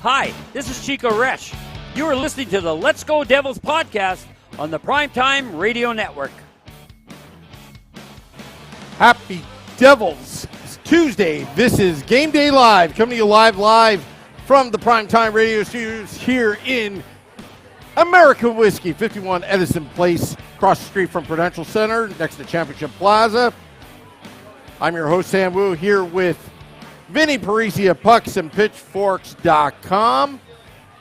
Hi, this is Chico Resch. You are listening to the Let's Go Devils podcast on the Primetime Radio Network. Happy Devils. It's Tuesday. This is Game Day Live, coming to you live from the Primetime Radio Studios here in American Whiskey, 51 Edison Place, across the street from Prudential Center, next to Championship Plaza. I'm your host, Sam Wu, here with Vinnie, Parise at pucksandpitchforks.com.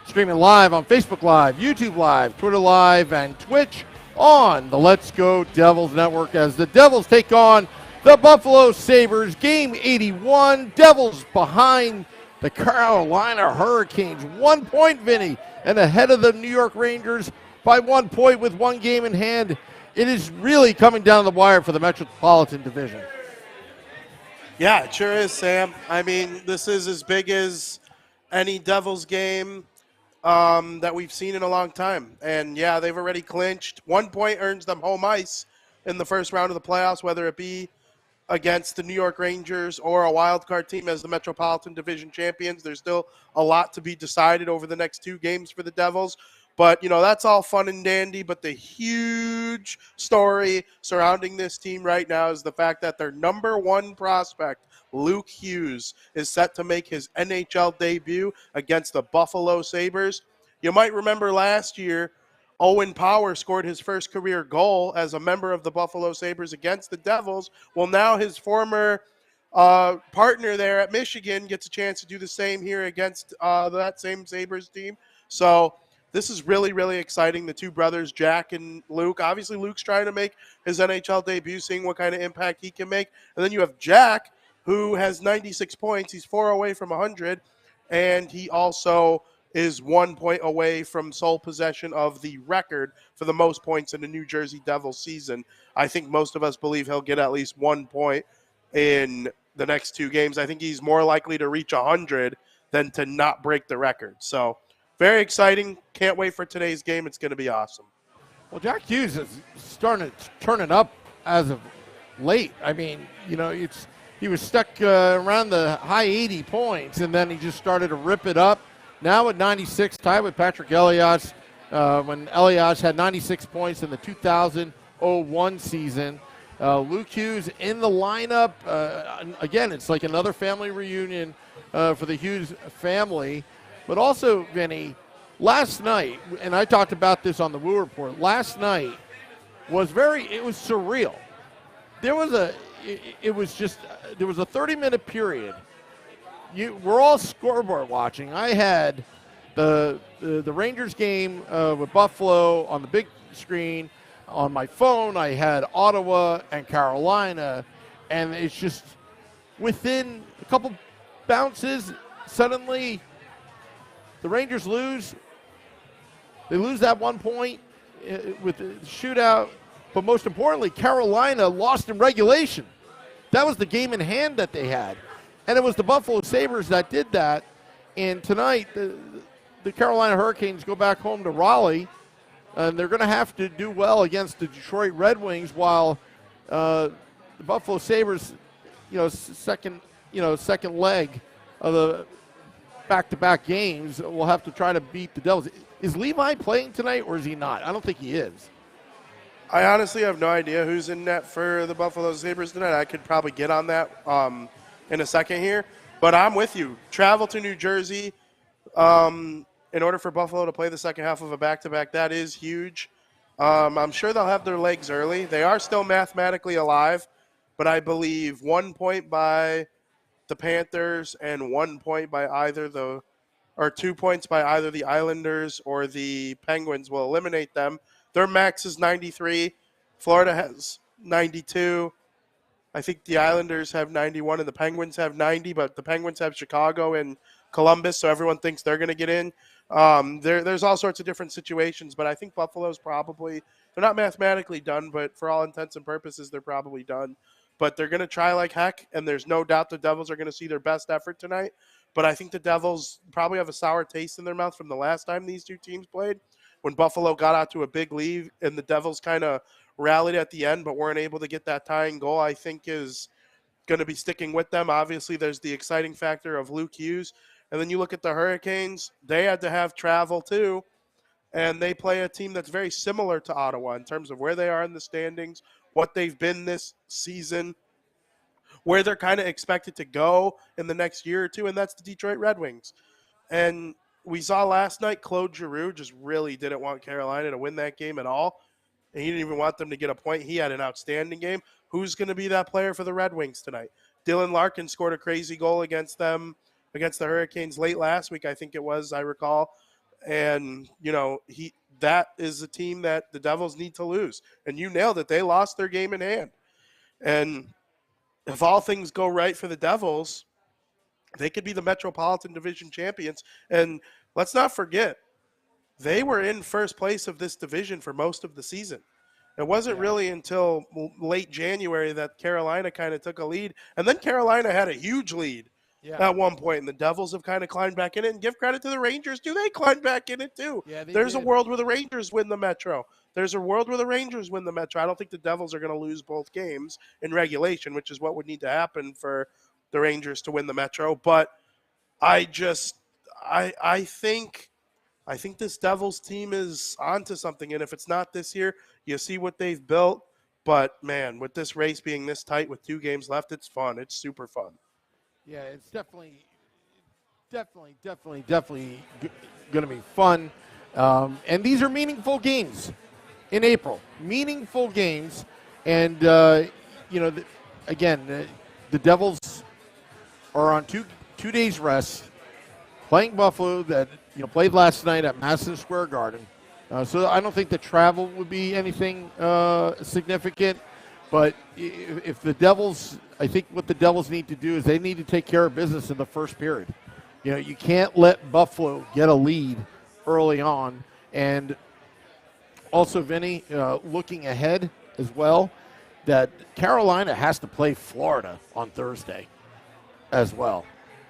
Streaming live on Facebook Live, YouTube Live, Twitter Live, and Twitch on the Let's Go Devils Network as the Devils take on the Buffalo Sabres. Game 81. Devils behind the Carolina Hurricanes. 1 point, Vinnie, and ahead of the New York Rangers by 1 point with one game in hand. It is really coming down the wire for the Metropolitan Division. Yeah, it sure is, Sam. I mean, this is as big as any Devils game that we've seen in a long time. And, yeah, they've already clinched. 1 point earns them home ice in the first round of the playoffs, whether it be against the New York Rangers or a wild card team as the Metropolitan Division champions. There's still a lot to be decided over the next two games for the Devils. But, you know, that's all fun and dandy. But the huge story surrounding this team right now is the fact that their number one prospect, Luke Hughes, is set to make his NHL debut against the Buffalo Sabres. You might remember last year, Owen Power scored his first career goal as a member of the Buffalo Sabres against the Devils. Well, now his former partner there at Michigan gets a chance to do the same here against that same Sabres team. So this is really, really exciting. The two brothers, Jack and Luke. Obviously, Luke's trying to make his NHL debut, seeing what kind of impact he can make. And then you have Jack, who has 96 points. He's 4 away from 100. And he also is 1 point away from sole possession of the record for the most points in the New Jersey Devils season. I think most of us believe he'll get at least 1 point in the next two games. I think he's more likely to reach 100 than to not break the record. So very exciting. Can't wait for today's game. It's going to be awesome. Well, Jack Hughes is starting to turn it up as of late. I mean, you know, he was stuck around the high 80 points, and then he just started to rip it up. Now at 96, tied with Patrick Elias, when Elias had 96 points in the 2001 season. Luke Hughes in the lineup. Again, it's like another family reunion for the Hughes family. But also, Vinny, last night, and I talked about this on the Woo Report, last night was surreal. There was a 30-minute period. We're all scoreboard watching. I had the Rangers game with Buffalo on the big screen. On my phone, I had Ottawa and Carolina, and it's just within a couple bounces, suddenly the Rangers lose. They lose that 1 point with the shootout. But most importantly, Carolina lost in regulation. That was the game in hand that they had. And it was the Buffalo Sabres that did that. And tonight, the Carolina Hurricanes go back home to Raleigh. And they're going to have to do well against the Detroit Red Wings while the Buffalo Sabres, second leg of the back-to-back games will have to try to beat the Devils. Is Levi playing tonight or is he not? I don't think he is. I honestly have no idea who's in net for the Buffalo Sabres tonight. I could probably get on that in a second here. But I'm with you. Travel to New Jersey in order for Buffalo to play the second half of a back-to-back. That is huge. I'm sure they'll have their legs early. They are still mathematically alive, but I believe 1 point by the Panthers and 1 point by or 2 points by either the Islanders or the Penguins will eliminate them. Their max is 93. Florida has 92. I think the Islanders have 91 and the Penguins have 90, but the Penguins have Chicago and Columbus, so everyone thinks they're going to get in. There's all sorts of different situations, but I think Buffalo's probably – they're not mathematically done, but for all intents and purposes, they're probably done. But they're going to try like heck, and there's no doubt the Devils are going to see their best effort tonight. But I think the Devils probably have a sour taste in their mouth from the last time these two teams played, when Buffalo got out to a big lead and the Devils kind of rallied at the end but weren't able to get that tying goal. I think is going to be sticking with them. Obviously, there's the exciting factor of Luke Hughes. And then you look at the Hurricanes, they had to have travel too. And they play a team that's very similar to Ottawa in terms of where they are in the standings, what they've been this season, where they're kind of expected to go in the next year or two, and that's the Detroit Red Wings. And we saw last night Claude Giroux just really didn't want Carolina to win that game at all. And he didn't even want them to get a point. He had an outstanding game. Who's going to be that player for the Red Wings tonight? Dylan Larkin scored a crazy goal against them, against the Hurricanes late last week, I think it was, I recall. And, that is a team that the Devils need to lose. And you nailed it. They lost their game in hand. And if all things go right for the Devils, they could be the Metropolitan Division champions. And let's not forget, they were in first place of this division for most of the season. It wasn't really until late January that Carolina kind of took a lead. And then Carolina had a huge lead at one point, and the Devils have kind of climbed back in it. And give credit to the Rangers, too. They climbed back in it, too. Yeah, There's a world where the Rangers win the Metro. There's a world where the Rangers win the Metro. I don't think the Devils are going to lose both games in regulation, which is what would need to happen for the Rangers to win the Metro. But I think this Devils team is onto something. And if it's not this year, you see what they've built. But, man, with this race being this tight with 2 games left, it's fun. It's super fun. Yeah, it's definitely going to be fun. And these are meaningful games in April. Meaningful games. And, again, the Devils are on two days rest, playing Buffalo that played last night at Madison Square Garden. So I don't think the travel would be anything significant. But if the Devils, I think what the Devils need to do is they need to take care of business in the first period. You can't let Buffalo get a lead early on. And also, Vinnie, looking ahead as well, that Carolina has to play Florida on Thursday as well.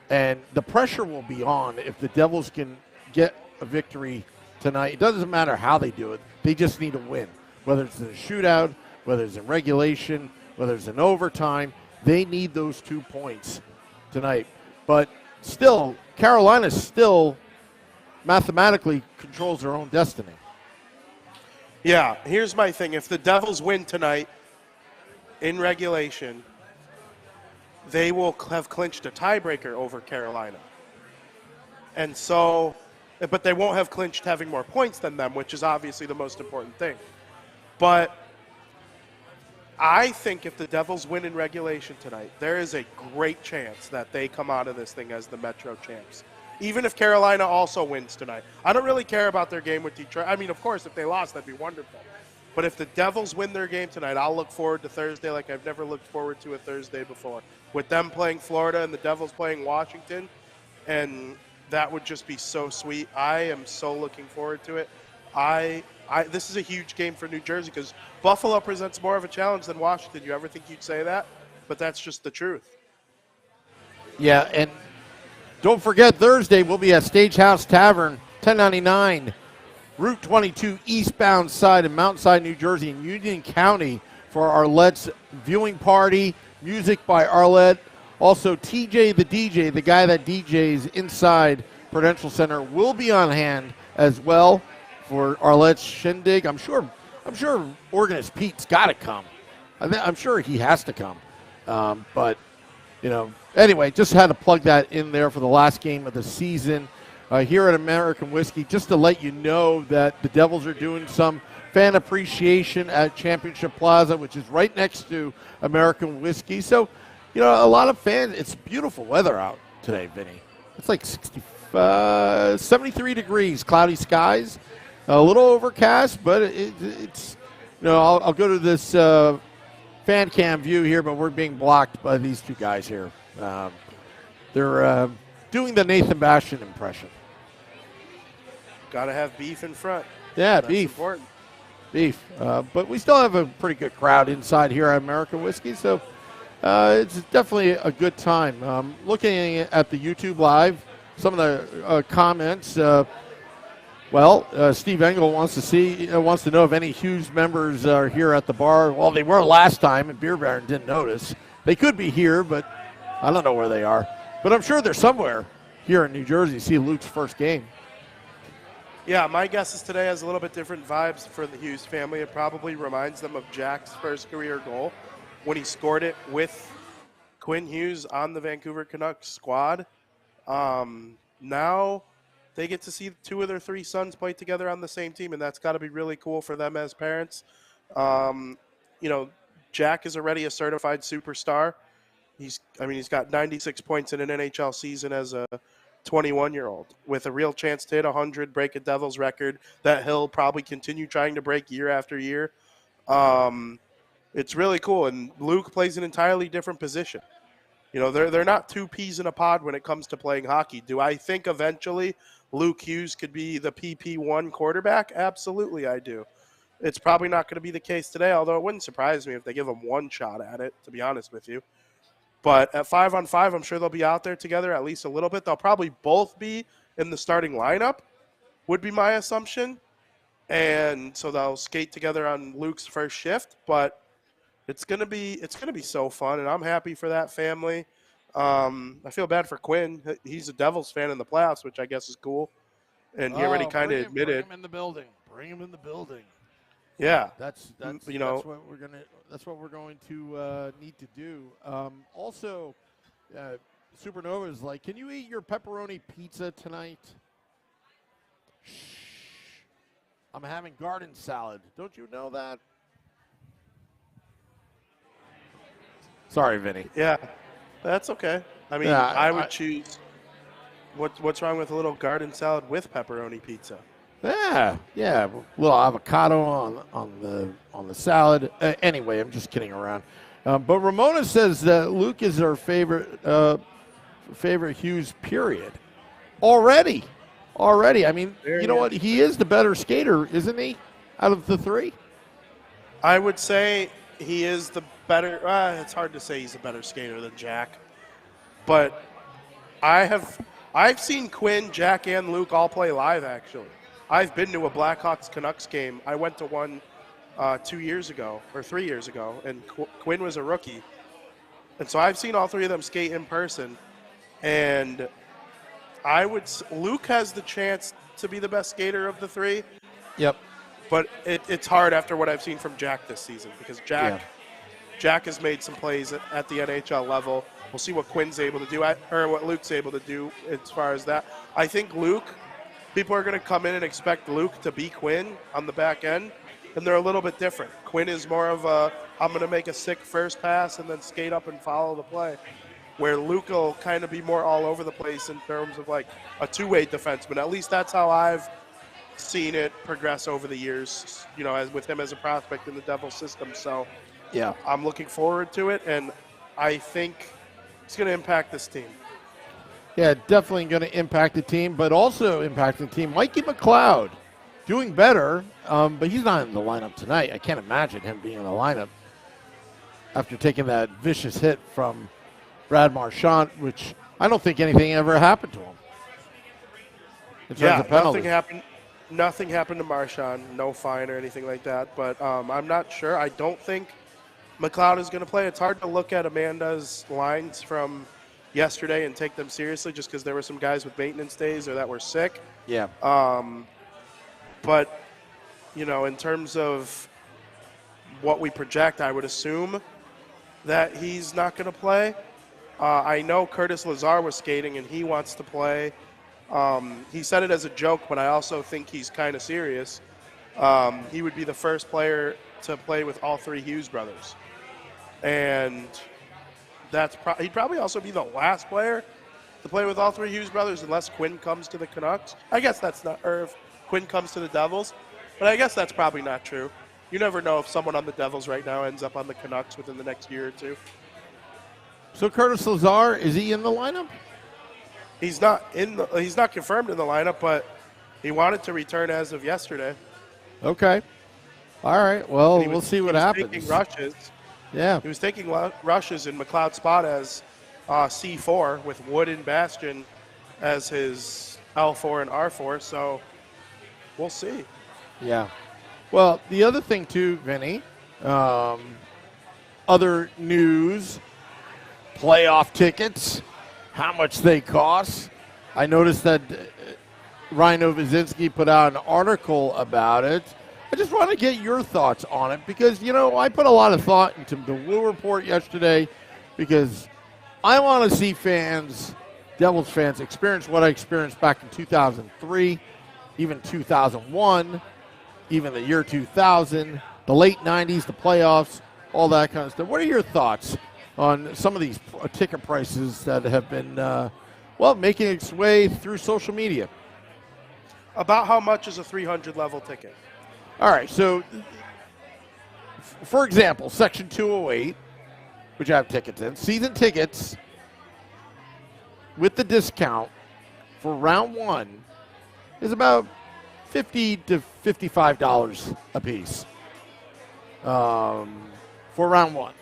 And the pressure will be on if the Devils can get a victory tonight. It doesn't matter how they do it. They just need to win, whether it's in a shootout, whether it's in regulation, whether it's in overtime. They need those 2 points tonight. But still, Carolina still mathematically controls their own destiny. Yeah, here's my thing. If the Devils win tonight in regulation, they will have clinched a tiebreaker over Carolina. And so, but they won't have clinched having more points than them, which is obviously the most important thing. But I think if the Devils win in regulation tonight, there is a great chance that they come out of this thing as the Metro champs. Even if Carolina also wins tonight. I don't really care about their game with Detroit. I mean, of course, if they lost, that'd be wonderful. But if the Devils win their game tonight, I'll look forward to Thursday like I've never looked forward to a Thursday before. With them playing Florida and the Devils playing Washington, and that would just be so sweet. I am so looking forward to it. This is a huge game for New Jersey because Buffalo presents more of a challenge than Washington. You ever think you'd say that? But that's just the truth. Yeah, and don't forget Thursday we'll be at Stagehouse Tavern, 1099 Route 22 eastbound side in Mount Side, New Jersey, in Union County for Arlette's viewing party. Music by Arlette. Also, TJ the DJ, the guy that DJs inside Prudential Center, will be on hand as well for Arlette's shindig. I'm sure organist Pete's got to come. I'm sure he has to come. But anyway, just had to plug that in there for the last game of the season here at American Whiskey, just to let you know that the Devils are doing some fan appreciation at Championship Plaza, which is right next to American Whiskey. So, a lot of fans, it's beautiful weather out today, Vinny. It's like 73 degrees, cloudy skies, a little overcast, but it's, I'll go to this fan cam view here, but we're being blocked by these two guys here. They're doing the Nathan Bastian impression. Got to have beef in front. Yeah, That's beef. important. Beef. But we still have a pretty good crowd inside here at American Whiskey, so it's definitely a good time. Looking at the YouTube Live, some of the comments, Steve Engel wants to know if any Hughes members are here at the bar. Well, they were last time, and Beer Baron didn't notice. They could be here, but I don't know where they are. But I'm sure they're somewhere here in New Jersey, see Luke's first game. Yeah, my guess is today has a little bit different vibes for the Hughes family. It probably reminds them of Jack's first career goal when he scored it with Quinn Hughes on the Vancouver Canucks squad. Now they get to see 2 of their 3 sons play together on the same team, and that's got to be really cool for them as parents. Jack is already a certified superstar. He's got 96 points in an NHL season as a 21-year-old with a real chance to hit 100, break a Devils record that he'll probably continue trying to break year after year. It's really cool, and Luke plays an entirely different position. They're not 2 peas in a pod when it comes to playing hockey. Do I think eventually Luke Hughes could be the PP1 quarterback? Absolutely, I do. It's probably not going to be the case today, although it wouldn't surprise me if they give him one shot at it, to be honest with you. But at 5-on-5, I'm sure they'll be out there together at least a little bit. They'll probably both be in the starting lineup, would be my assumption. And so they'll skate together on Luke's first shift. But it's gonna be so fun, and I'm happy for that family. I feel bad for Quinn. He's a Devils fan in the playoffs, which I guess is cool. And he already kind of admitted. Bring him in the building. Bring him in the building. Yeah, that's what we're going to need to do. Also, Supernova is like, can you eat your pepperoni pizza tonight? Shh. I'm having garden salad. Don't you know that? Sorry, Vinny. Yeah, that's okay. I mean, Yeah, I would choose. What's wrong with a little garden salad with pepperoni pizza? Yeah, a little avocado on the salad. Anyway, I'm just kidding around. But Ramona says that Luke is her favorite Hughes. Period. Already. I mean, you know what? He is the better skater, isn't he? Out of the 3. I would say he is the better. It's hard to say he's a better skater than Jack, but I've seen Quinn, Jack, and Luke all play live. Actually, I've been to a Blackhawks Canucks game. I went to one 2 years ago or 3 years ago, and Quinn was a rookie, and so I've seen all 3 of them skate in person. And Luke has the chance to be the best skater of the 3. Yep. But it's hard after what I've seen from Jack this season because Jack has made some plays at the NHL level. We'll see what Quinn's able to do or what Luke's able to do as far as that. I think people are going to come in and expect Luke to be Quinn on the back end, and they're a little bit different. Quinn is more of I'm going to make a sick first pass and then skate up and follow the play, where Luke will kind of be more all over the place in terms of like a 2-way defenseman. At least that's how I've seen it progress over the years, as with him as a prospect in the Devils system. So yeah, I'm looking forward to it, and I think it's going to impact this team. Yeah, definitely going to impact the team, but also impact the team. Mikey McLeod doing better, but he's not in the lineup tonight. I can't imagine him being in the lineup after taking that vicious hit from Brad Marchand, which I don't think anything ever happened to him. In terms of penalties. Nothing happened to Marchand, no fine or anything like that. But I'm not sure. I don't think McLeod is going to play. It's hard to look at Amanda's lines from yesterday and take them seriously just because there were some guys with maintenance days or that were sick. Yeah. But, in terms of what we project, I would assume that he's not going to play. I know Curtis Lazar was skating and he wants to play. He said it as a joke, but I also think he's kind of serious. He would be the first player to play with all 3 Hughes brothers. And he'd probably also be the last player to play with all 3 Hughes brothers unless Quinn comes to the Canucks. I guess that's not, or if Quinn comes to the Devils. But I guess that's probably not true. You never know if someone on the Devils right now ends up on the Canucks within the next year or 2. So Curtis Lazar, is he in the lineup? He's not confirmed in the lineup, but he wanted to return as of yesterday. Okay. All right. Well, we'll see what happens. Taking rushes. Yeah. He was taking rushes in McLeod's spot as C4 with Wood and Bastion as his L4 and R4. So we'll see. Yeah. Well, the other thing too, Vinny, other news, playoff tickets, how much they cost. I noticed that Ryan Nowozinski put out an article about it. I just want to get your thoughts on it because, I put a lot of thought into the Wu report yesterday because I want to see Devils fans, experience what I experienced back in 2003, even 2001, even the year 2000, the late 90s, the playoffs, all that kind of stuff. What are your thoughts on some of these ticket prices that have been, making its way through social media? About how much is a 300 level ticket? All right, so, for example, Section 208, which I have tickets in, season tickets with the discount for round one is about $50 to $55 a piece for round one.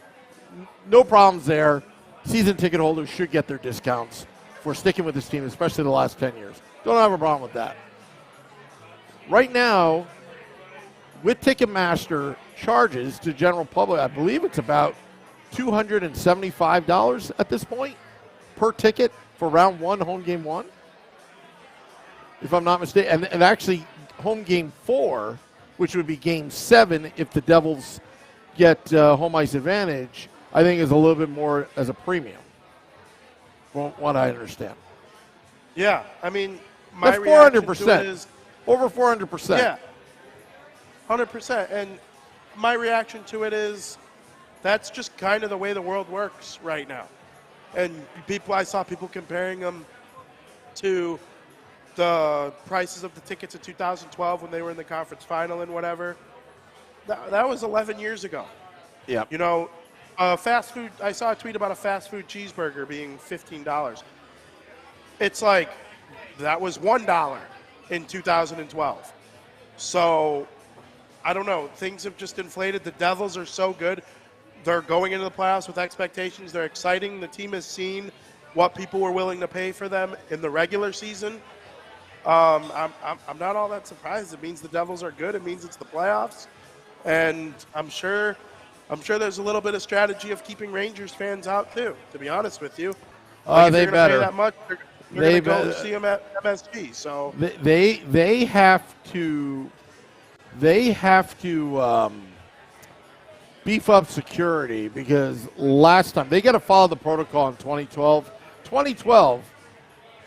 No problems there. Season ticket holders should get their discounts for sticking with this team, especially the last 10 years. Don't have a problem with that. Right now, with Ticketmaster charges to general public, I believe it's about $275 at this point per ticket for round one, home game one, if I'm not mistaken. And actually, home game 4, which would be game 7 if the Devils get home ice advantage, I think is a little bit more as a premium, from what I understand. Yeah, I mean, my that's reaction to it 400%. is Over 400%. Yeah, 100%. And my reaction to it is that's just kind of the way the world works right now. And I saw people comparing them to the prices of the tickets in 2012 when they were in the conference final and whatever. That was 11 years ago. Yeah. Fast food, I saw a tweet about a fast food cheeseburger being $15. It's like that was $1 in 2012. So, I don't know. Things have just inflated. The Devils are so good. They're going into the playoffs with expectations. They're exciting. The team has seen what people were willing to pay for them in the regular season. I'm not all that surprised. It means the Devils are good. It means it's the playoffs. And I'm sure there's a little bit of strategy of keeping Rangers fans out, too, to be honest with you. Like, they if you're gonna better. pay that much, you're going to go see them at MSG. So They have to beef up security because last time they got to follow the protocol in 2012. 2012,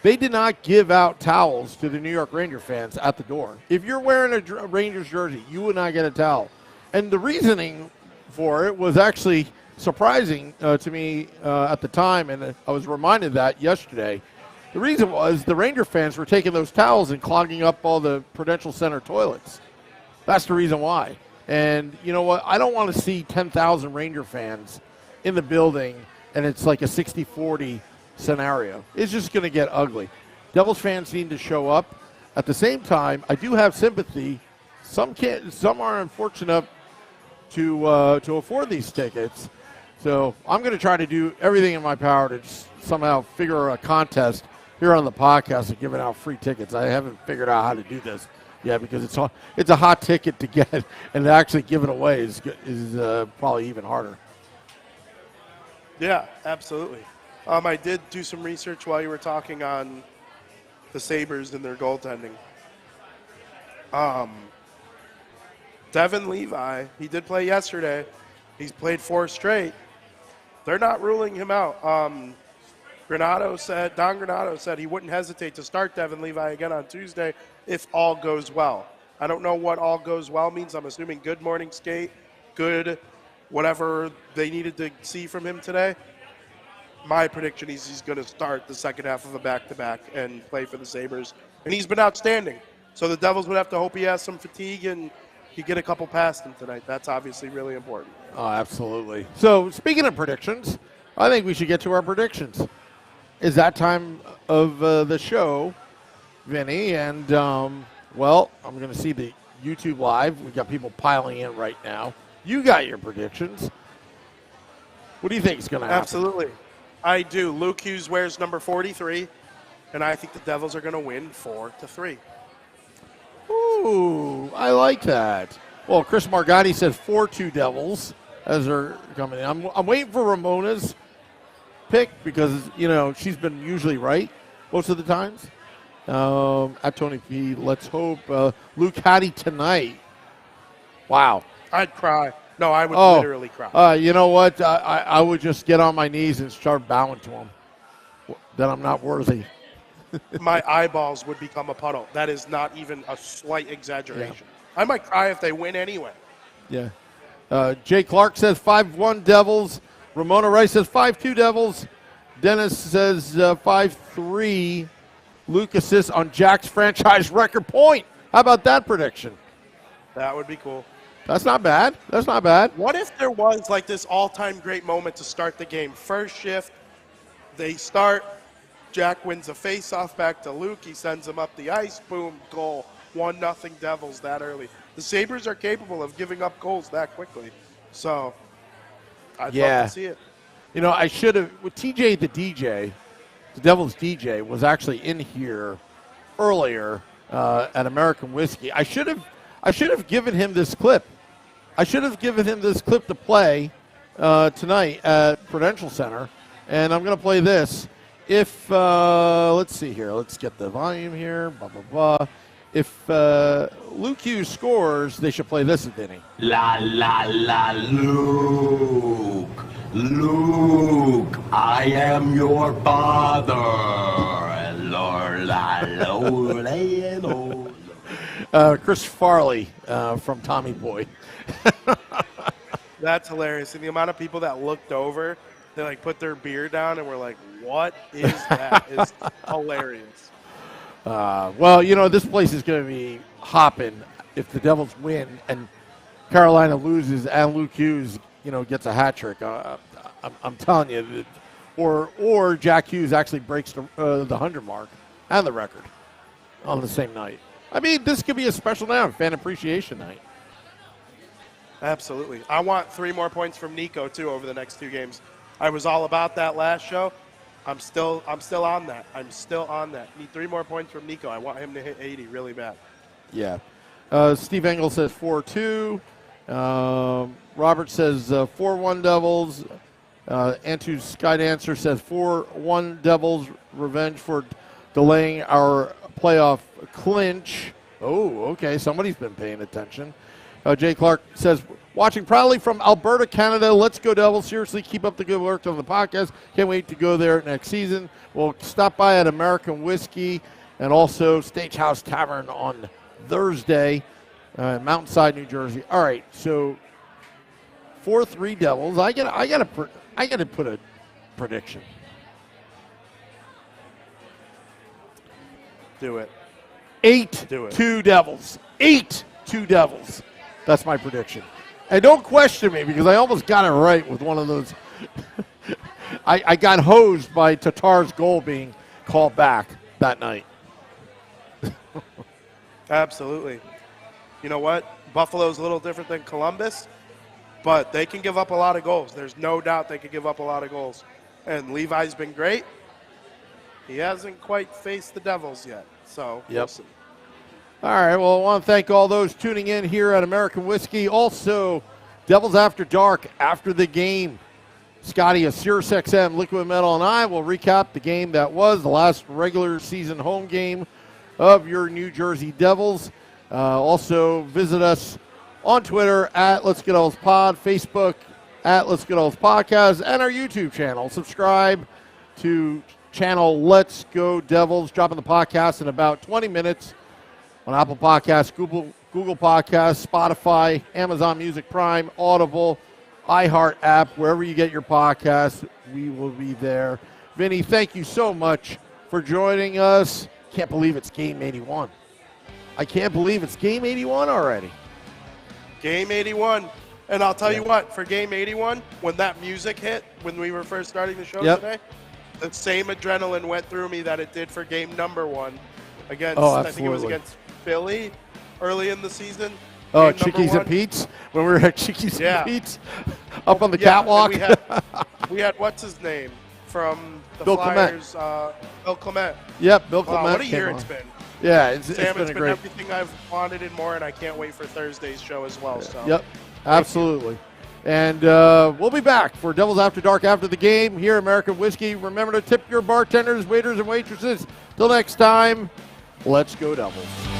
they did not give out towels to the New York Ranger fans at the door. If you're wearing a Rangers jersey, you would not get a towel. And the reasoning for it was actually surprising to me at the time, and I was reminded that yesterday. The reason was the Ranger fans were taking those towels and clogging up all the Prudential Center toilets. That's the reason why. And you know what? I don't want to see 10,000 Ranger fans in the building, and it's like a 60-40 scenario. It's just going to get ugly. Devils fans need to show up. At the same time, I do have sympathy. Some are unfortunate to afford these tickets. So I'm going to try to do everything in my power to just somehow figure a contest here on the podcast of giving out free tickets. I haven't figured out how to do this yet because it's a hot ticket to get, and to actually give it away is probably even harder. Yeah, absolutely. I did do some research while you were talking on the Sabres and their goaltending. Devin Levi, he did play yesterday. He's played 4 straight. They're not ruling him out. Don Granato said he wouldn't hesitate to start Devin Levi again on Tuesday if all goes well. I don't know what all goes well means. I'm assuming good morning skate, good whatever they needed to see from him today. My prediction is he's going to start the second half of a back-to-back and play for the Sabres. And he's been outstanding. So the Devils would have to hope he has some fatigue and he get a couple past him tonight. That's obviously really important. Oh, absolutely. So speaking of predictions, I think we should get to our predictions. Is that time of the show, Vinny? And, I'm going to see the YouTube Live. We've got people piling in right now. You got your predictions. What do you think is going to happen? Absolutely. I do. Luke Hughes wears number 43, and I think the Devils are going to win 4-3. Ooh, I like that. Well, Chris Margotti says 4-2 Devils as they're coming in. I'm waiting for Ramona's pick because, she's been usually right. most of the times. At Tony P, let's hope. Luke Hattie tonight. Wow. I'd cry. No, I would literally cry. You know what? I would just get on my knees and start bowing to him. That I'm not worthy. My eyeballs would become a puddle. That is not even a slight exaggeration. Yeah. I might cry if they win anyway. Yeah. Jay Clark says 5-1 Devils. Ramona Rice says 5-2 Devils. Dennis says 5-3. Luke assists on Jack's franchise record point. How about that prediction? That would be cool. That's not bad. That's not bad. What if there was like this all-time great moment to start the game? First shift, they start. Jack wins a face-off back to Luke. He sends him up the ice. Boom, goal. 1-0 Devils that early. The Sabres are capable of giving up goals that quickly. So I'd love to see it. You know, I should have – with TJ the DJ, the Devils DJ, was actually in here earlier at American Whiskey. I should have given him this clip. I should have given him this clip to play tonight at Prudential Center, and I'm going to play this. If, let's see here. Let's get the volume here. Blah, blah, blah. If Luke Hughes scores, they should play this at Vinnie. La, la, la, Luke. Luke, I am your father. Chris Farley from Tommy Boy. That's hilarious. And the amount of people that looked over, they like put their beer down and were like, what is that? It's hilarious. Well, you know, this place is going to be hopping if the Devils win and Carolina loses and Luke Hughes, you know, gets a hat trick. I'm telling you, or Jack Hughes actually breaks the 100 mark and the record on the same night. I mean, this could be a special night, fan appreciation night. Absolutely. I want 3 more points from Nico too over the next 2 games. I was all about that last show. I'm still on that. I'm still on that. Need 3 more points from Nico. I want him to hit 80 really bad. Yeah. Steve Engel says 4-2. Robert says 4-1 Devils. Antu's Skydancer says 4-1 Devils. Revenge for delaying our playoff clinch. Oh, okay. Somebody's been paying attention. Jay Clark says, watching proudly from Alberta, Canada. Let's go Devils. Seriously, keep up the good work on the podcast. Can't wait to go there next season. We'll stop by at American Whiskey and also Stagehouse Tavern on Thursday, Mountainside, New Jersey. All right, so 4-3 Devils. I gotta put a prediction. Do it. 8-2 Devils. 8-2 Devils. That's my prediction. And don't question me because I almost got it right with one of those. I got hosed by Tatar's goal being called back that night. Absolutely. You know what? Buffalo's a little different than Columbus, but they can give up a lot of goals. There's no doubt they can give up a lot of goals. And Levi's been great. He hasn't quite faced the Devils yet. So, yep. We'll see. All right, well, I want to thank all those tuning in here at American Whiskey. Also, Devils After Dark, after the game. Scotty of Sirius XM, Liquid Metal, and I will recap the game that was the last regular season home game of your New Jersey Devils. Also, visit us on Twitter at Let's Get Devils Pod, Facebook at Let's Get Devils Podcast, and our YouTube channel. Subscribe to channel Let's Go Devils, dropping the podcast in about 20 minutes. On Apple Podcasts, Google Podcasts, Spotify, Amazon Music Prime, Audible, iHeart app, wherever you get your podcasts, we will be there. Vinny, thank you so much for joining us. Can't believe it's Game 81. I can't believe it's Game 81 already. Game 81. And I'll tell you what, for Game 81, when that music hit, when we were first starting the show today, the same adrenaline went through me that it did for Game number 1 against, I think it was against Philly early in the season. Oh, Chickies and Pete's? When we were at Chickies and Pete's up on the catwalk? We had what's his name from the Bill Flyers? Bill Clement. Yep, Bill Clement. What a year it's been. Yeah, it's Sam, been it's a been great. everything I've wanted and more, and I can't wait for Thursday's show as well. So. Yep, absolutely. And we'll be back for Devils After Dark after the game here at American Whiskey. Remember to tip your bartenders, waiters, and waitresses. Till next time, let's go Devils.